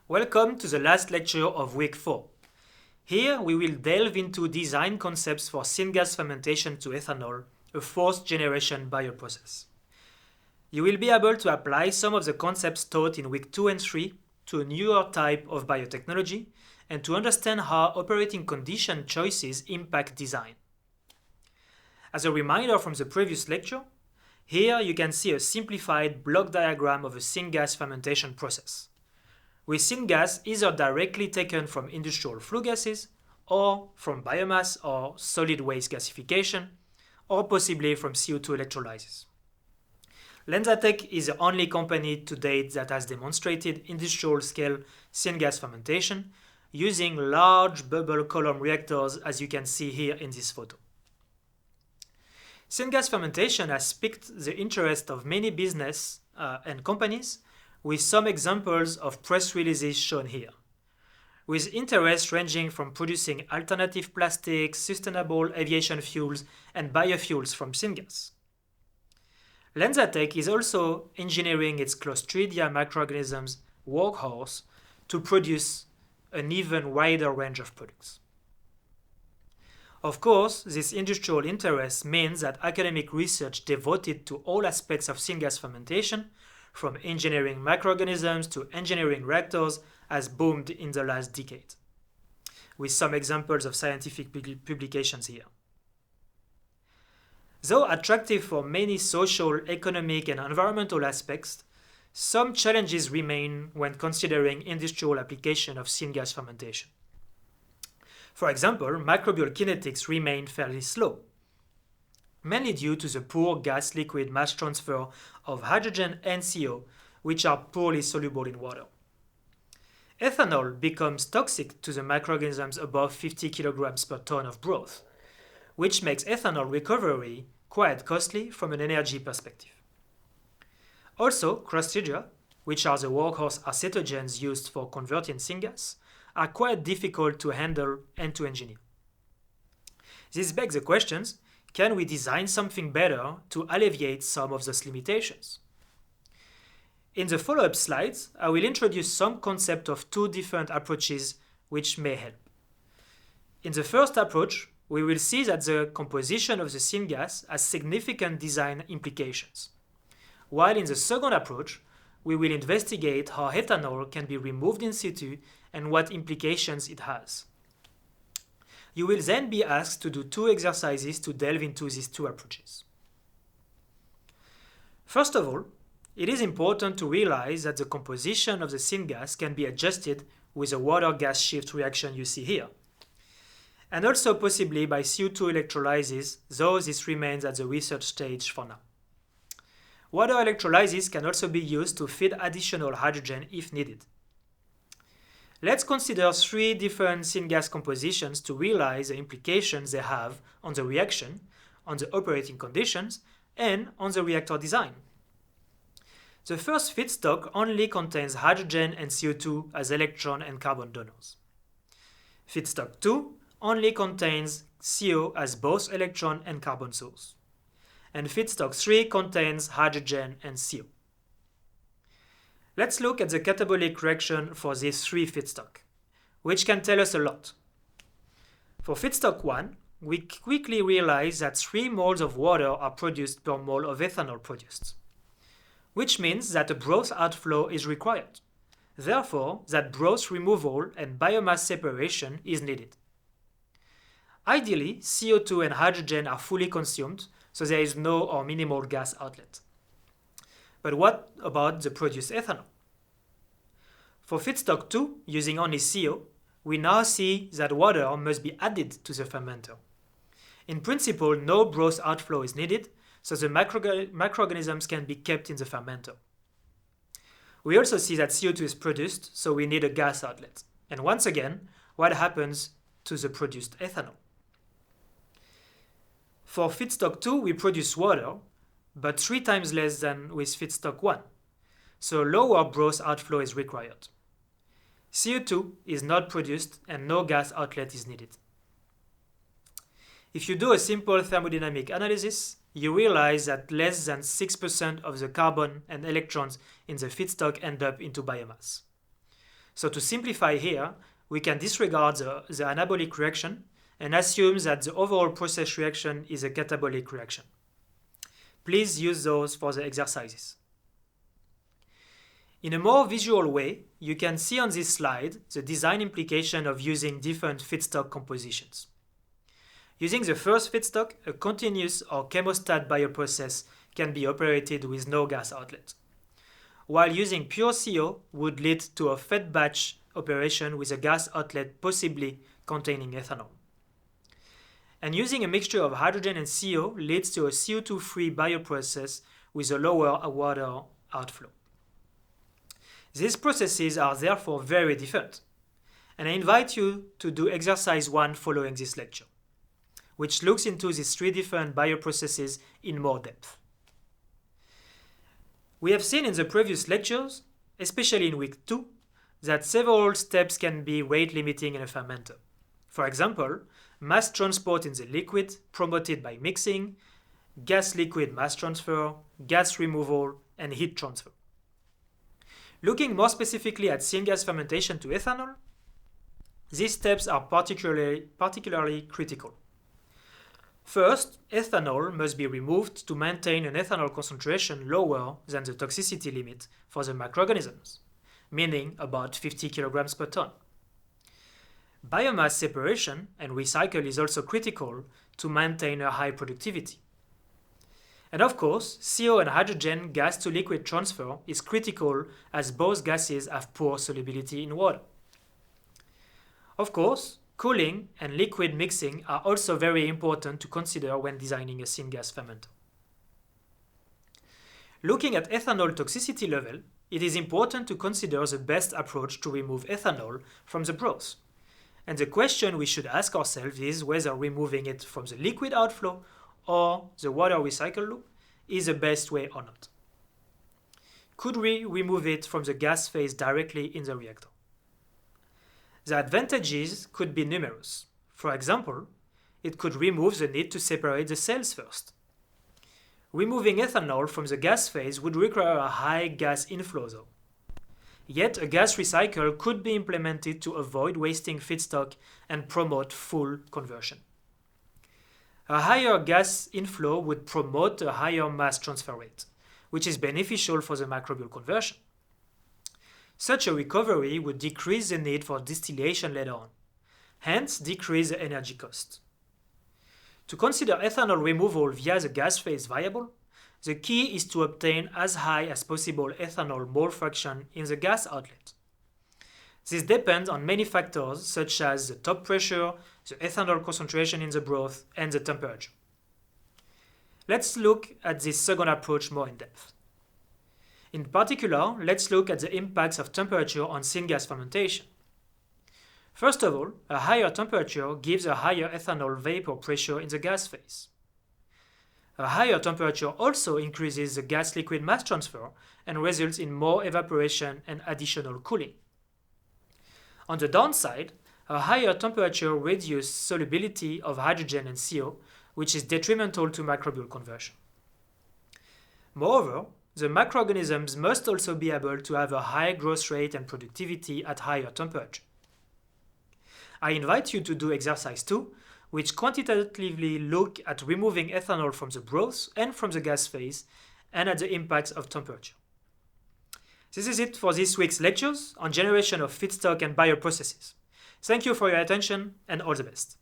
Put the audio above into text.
Welcome to the last lecture of week 4. Here we will delve into design concepts for syngas fermentation to ethanol, a fourth generation bioprocess. You will be able to apply some of the concepts taught in week 2 and 3 to a newer type of biotechnology and to understand how operating condition choices impact design. As a reminder from the previous lecture, here you can see a simplified block diagram of a syngas fermentation process, with syngas either directly taken from industrial flue gases, or from biomass or solid waste gasification, or possibly from CO2 electrolysis. LanzaTech is the only company to date that has demonstrated industrial-scale syngas fermentation using large bubble column reactors, as you can see here in this photo. Syngas fermentation has piqued the interest of many business and companies, with some examples of press releases shown here, with interest ranging from producing alternative plastics, sustainable aviation fuels, and biofuels from syngas. LanzaTech is also engineering its Clostridia microorganisms workhorse to produce an even wider range of products. Of course, this industrial interest means that academic research devoted to all aspects of syngas fermentation, from engineering microorganisms to engineering reactors, has boomed in the last decade, with some examples of scientific publications here. Though attractive for many social, economic, and environmental aspects, some challenges remain when considering industrial application of syngas fermentation. For example, microbial kinetics remain fairly slow, mainly due to the poor gas-liquid mass transfer of hydrogen and CO, which are poorly soluble in water. Ethanol becomes toxic to the microorganisms above 50 kilograms per ton of broth, which makes ethanol recovery quite costly from an energy perspective. Also, Clostridia, which are the workhorse acetogens used for converting syngas, are quite difficult to handle and to engineer. This begs the questions: can we design something better to alleviate some of those limitations? In the follow-up slides, I will introduce some concept of two different approaches which may help. In the first approach, we will see that the composition of the syngas has significant design implications, while in the second approach, we will investigate how ethanol can be removed in situ and what implications it has. You will then be asked to do two exercises to delve into these two approaches. First of all, it is important to realize that the composition of the syngas can be adjusted with a water-gas shift reaction you see here, and also possibly by CO2 electrolysis, though this remains at the research stage for now. Water electrolysis can also be used to feed additional hydrogen if needed. Let's consider three different syngas compositions to realize the implications they have on the reaction, on the operating conditions, and on the reactor design. The first feedstock only contains hydrogen and CO2 as electron and carbon donors. Feedstock 2 only contains CO as both electron and carbon source. And feedstock 3 contains hydrogen and CO. Let's look at the catabolic reaction for these three feedstock, which can tell us a lot. For feedstock 1, we quickly realize that 3 moles of water are produced per mole of ethanol produced, which means that a broth outflow is required. Therefore, that broth removal and biomass separation is needed. Ideally, CO2 and hydrogen are fully consumed, so there is no or minimal gas outlet. But what about the produced ethanol? For feedstock 2, using only CO, we now see that water must be added to the fermenter. In principle, no broth outflow is needed, so the microorganisms can be kept in the fermenter. We also see that CO2 is produced, so we need a gas outlet. And once again, what happens to the produced ethanol? For feedstock 2, we produce water, but 3 times less than with feedstock 1, so lower broth outflow is required. CO2 is not produced and no gas outlet is needed. If you do a simple thermodynamic analysis, you realize that less than 6% of the carbon and electrons in the feedstock end up into biomass. So to simplify here, we can disregard the anabolic reaction and assume that the overall process reaction is a catabolic reaction. Please use those for the exercises. In a more visual way, you can see on this slide the design implication of using different feedstock compositions. Using the first feedstock, a continuous or chemostat bioprocess can be operated with no gas outlet, while using pure CO would lead to a fed batch operation with a gas outlet possibly containing ethanol. And using a mixture of hydrogen and CO leads to a CO2-free bioprocess with a lower water outflow. These processes are therefore very different, and I invite you to do exercise 1 following this lecture, which looks into these 3 different bioprocesses in more depth. We have seen in the previous lectures, especially in week 2, that several steps can be rate limiting in a fermenter. For example, mass transport in the liquid promoted by mixing, gas-liquid mass transfer, gas removal, and heat transfer. Looking more specifically at syngas fermentation to ethanol, these steps are particularly critical. First, ethanol must be removed to maintain an ethanol concentration lower than the toxicity limit for the microorganisms, meaning about 50 kilograms per ton. Biomass separation and recycle is also critical to maintain a high productivity. And of course, CO and hydrogen gas to liquid transfer is critical as both gases have poor solubility in water. Of course, cooling and liquid mixing are also very important to consider when designing a syngas fermenter. Looking at ethanol toxicity level, it is important to consider the best approach to remove ethanol from the broth. And the question we should ask ourselves is whether removing it from the liquid outflow or the water recycle loop is the best way or not. Could we remove it from the gas phase directly in the reactor? The advantages could be numerous. For example, it could remove the need to separate the cells first. Removing ethanol from the gas phase would require a high gas inflow though. Yet a gas recycle could be implemented to avoid wasting feedstock and promote full conversion. A higher gas inflow would promote a higher mass transfer rate, which is beneficial for the microbial conversion. Such a recovery would decrease the need for distillation later on, hence decrease the energy cost. To consider ethanol removal via the gas phase viable, the key is to obtain as high as possible ethanol mole fraction in the gas outlet. This depends on many factors such as the top pressure, the ethanol concentration in the broth, and the temperature. Let's look at this second approach more in depth. In particular, let's look at the impacts of temperature on syngas fermentation. First of all, a higher temperature gives a higher ethanol vapor pressure in the gas phase. A higher temperature also increases the gas-liquid mass transfer and results in more evaporation and additional cooling. On the downside, a higher temperature reduces solubility of hydrogen and CO, which is detrimental to microbial conversion. Moreover, the microorganisms must also be able to have a high growth rate and productivity at higher temperature. I invite you to do exercise 2, which quantitatively look at removing ethanol from the broth and from the gas phase and at the impacts of temperature. This is it for this week's lectures on generation of feedstock and bioprocesses. Thank you for your attention and all the best.